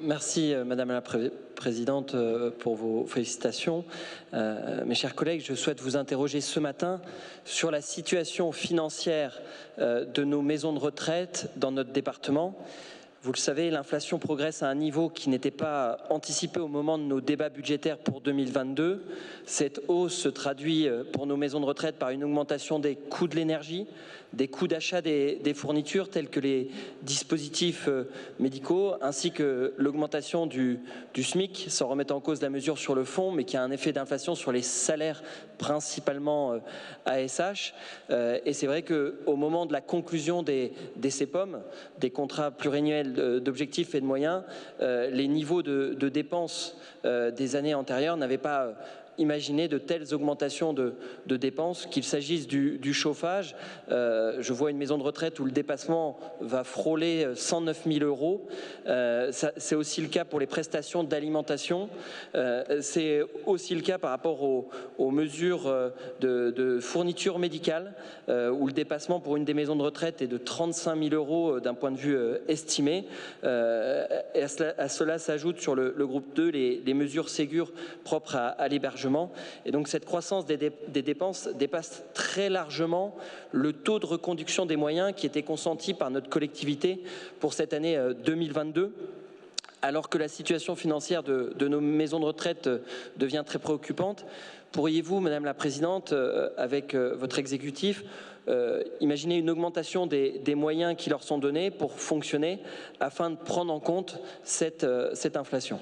Merci Madame la Présidente pour vos félicitations. Mes chers collègues, je souhaite vous interroger ce matin sur la situation financière de nos maisons de retraite dans notre département. Vous le savez, l'inflation progresse à un niveau qui n'était pas anticipé au moment de nos débats budgétaires pour 2022. Cette hausse se traduit pour nos maisons de retraite par une augmentation des coûts de l'énergie, des coûts d'achat des fournitures tels que les dispositifs médicaux, ainsi que l'augmentation du SMIC, sans remettre en cause la mesure sur le fond, mais qui a un effet d'inflation sur les salaires principalement ASH. Et c'est vrai qu'au moment de la conclusion des CPOM, des contrats pluriannuels d'objectifs et de moyens, les niveaux de dépenses des années antérieures n'avaient pas imaginé de telles augmentations de dépenses, qu'il s'agisse du chauffage. Je vois une maison de retraite où le dépassement va frôler 109 000 euros. C'est aussi le cas pour les prestations d'alimentation. C'est aussi le cas par rapport aux mesures de fourniture médicale, où le dépassement pour une des maisons de retraite est de 35 000 euros d'un point de vue estimé. Et à cela s'ajoute sur le groupe 2 les mesures Ségur propres à l'hébergement. Et donc cette croissance des dépenses dépasse très largement le taux de reconduction des moyens qui était consenti par notre collectivité pour cette année 2022. Alors que la situation financière de nos maisons de retraite devient très préoccupante, pourriez-vous, Madame la Présidente, avec votre exécutif, imaginer une augmentation des moyens qui leur sont donnés pour fonctionner afin de prendre en compte cette inflation ?